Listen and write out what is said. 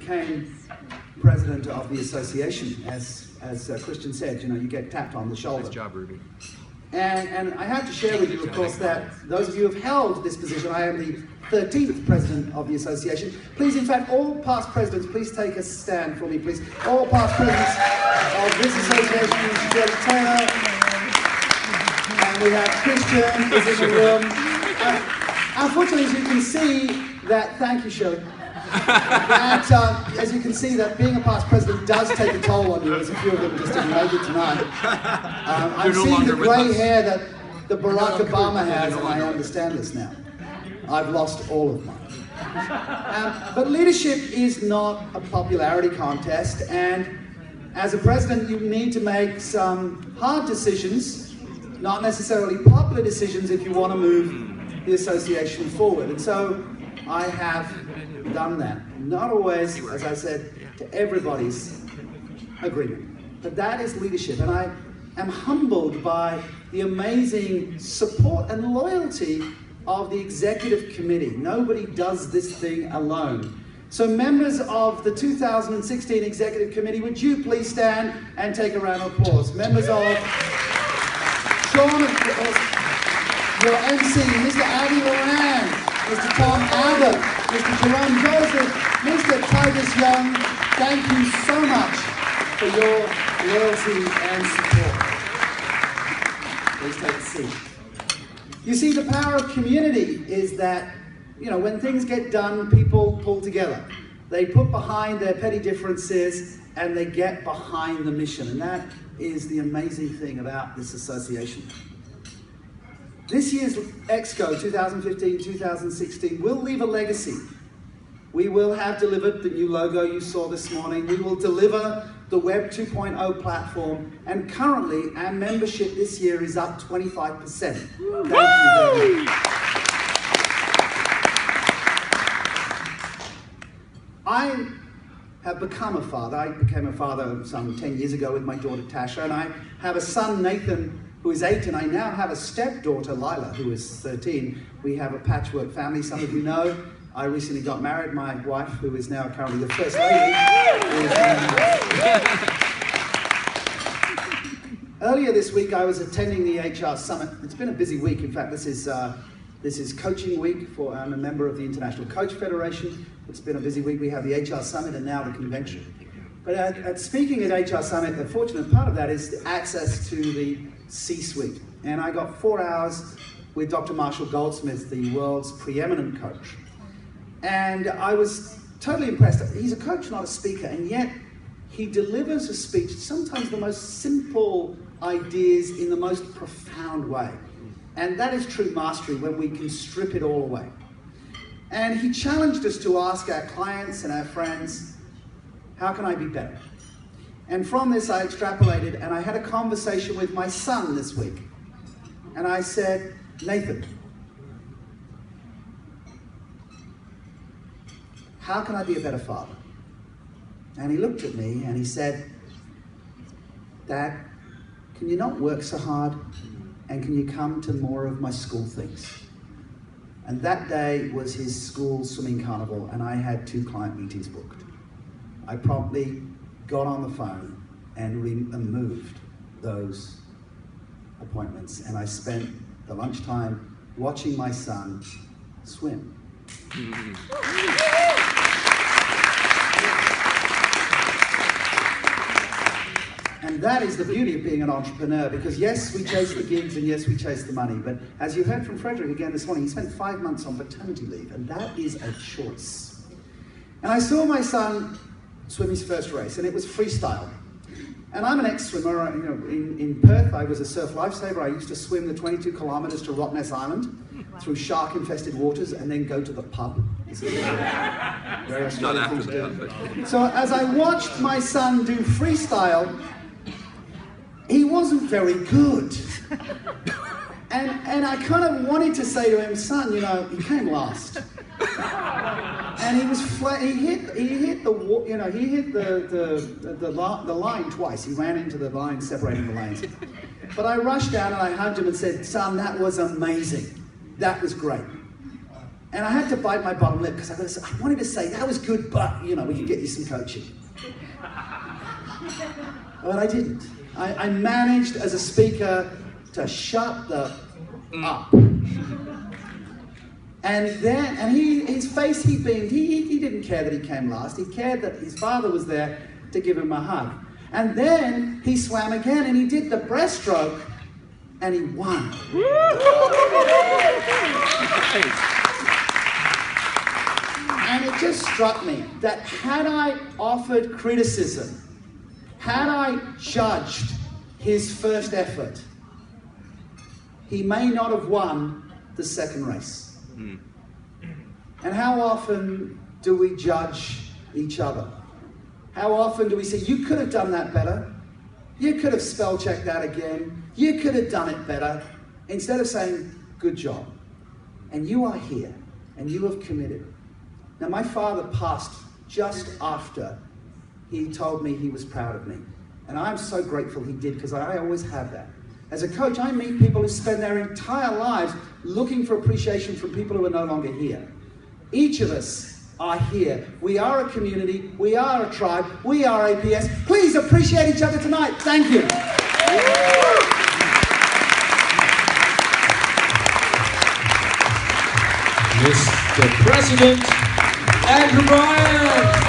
became president of the association, as Christian said, you get tapped on the shoulder. Nice job, Ruby. And I have to share with you, of course, that those of you who have held this position, I am the 13th president of the association. Please, in fact, all past presidents, please take a stand for me, please. All past presidents of this association, Shirley Taylor, and we have Christian is in the room. Unfortunately, as you can see that, thank you, Shirley. As you can see, that being a past president does take a toll on you, as a few of them just didn't make it tonight. I'm seeing the grey hair that the Barack Obama has, and I understand this now. I've lost all of mine. But leadership is not a popularity contest, and as a president, you need to make some hard decisions, not necessarily popular decisions, if you want to move the association forward. And so I have done that. Not always, as I said, to everybody's agreement. But that is leadership. And I am humbled by the amazing support and loyalty of the executive committee. Nobody does this thing alone. So members of the 2016 executive committee, would you please stand and take a round of applause? Members of Sean, your MC, Mr. Addie Moran, Mr. Tom Albert, Mr. Jerome Joseph, Mr. Titus Young, thank you so much for your loyalty and support. Please take a seat. You see, the power of community is that, when things get done, people pull together. They put behind their petty differences and they get behind the mission. And that is the amazing thing about this association. This year's Exco 2015-2016 will leave a legacy. We will have delivered the new logo you saw this morning. We will deliver the Web 2.0 platform. And currently, our membership this year is up 25%. Thank you very much. I have become a father. I became a father some 10 years ago with my daughter Tasha, and I have a son, Nathan, who is 8, and I now have a stepdaughter, Lila, who is 13. We have a patchwork family. Some of you know I recently got married. My wife, who is now currently the First Lady, Earlier this week, I was attending the HR Summit. It's been a busy week. In fact, this is coaching week I'm a member of the International Coach Federation. It's been a busy week. We have the HR Summit and now the convention. But at speaking at HR Summit, the fortunate part of that is the access to the C-suite. And I got 4 hours with Dr. Marshall Goldsmith, the world's preeminent coach. And I was totally impressed. He's a coach, not a speaker, and yet he delivers a speech, sometimes the most simple ideas in the most profound way. And that is true mastery, when we can strip it all away. And he challenged us to ask our clients and our friends, how can I be better? And from this I extrapolated, and I had a conversation with my son this week. And I said, Nathan, how can I be a better father? And he looked at me and he said, Dad, can you not work so hard? And can you come to more of my school things? And that day was his school swimming carnival, and I had 2 client meetings booked. I promptly got on the phone and removed those appointments, and I spent the lunchtime watching my son swim. And that is the beauty of being an entrepreneur, because yes, we chase the gigs and yes, we chase the money, but as you heard from Frederick again this morning, he spent 5 months on paternity leave, and that is a choice. And I saw my son swim his first race, and it was freestyle. And I'm an ex-swimmer. In Perth, I was a surf lifesaver. I used to swim the 22 kilometers to Rottnest Island through shark-infested waters and then go to the pub. This is very Australian thing to do. So as I watched my son do freestyle, he wasn't very good. And I kind of wanted to say to him, son, he came last. And he was flat. He hit the line twice. He ran into the line separating the lanes. But I rushed down and I hugged him and said, son, that was amazing. That was great. And I had to bite my bottom lip because I wanted to say, that was good, but, we can get you some coaching. But I didn't. I managed as a speaker to shut the up. And his face, he beamed. He didn't care that he came last. He cared that his father was there to give him a hug. And then he swam again and he did the breaststroke and he won. And it just struck me that had I offered criticism, had I judged his first effort, he may not have won the second race. And how often do we judge each other? How often do we say, you could have done that better? You could have spell checked that again. You could have done it better. Instead of saying, good job. And you are here, and you have committed. Now, my father passed just after he told me he was proud of me. And I'm so grateful he did, because I always have that. As a coach, I meet people who spend their entire lives looking for appreciation from people who are no longer here. Each of us are here. We are a community. We are a tribe. We are APS. Please appreciate each other tonight. Thank you. Mr. President Andrew Bryan.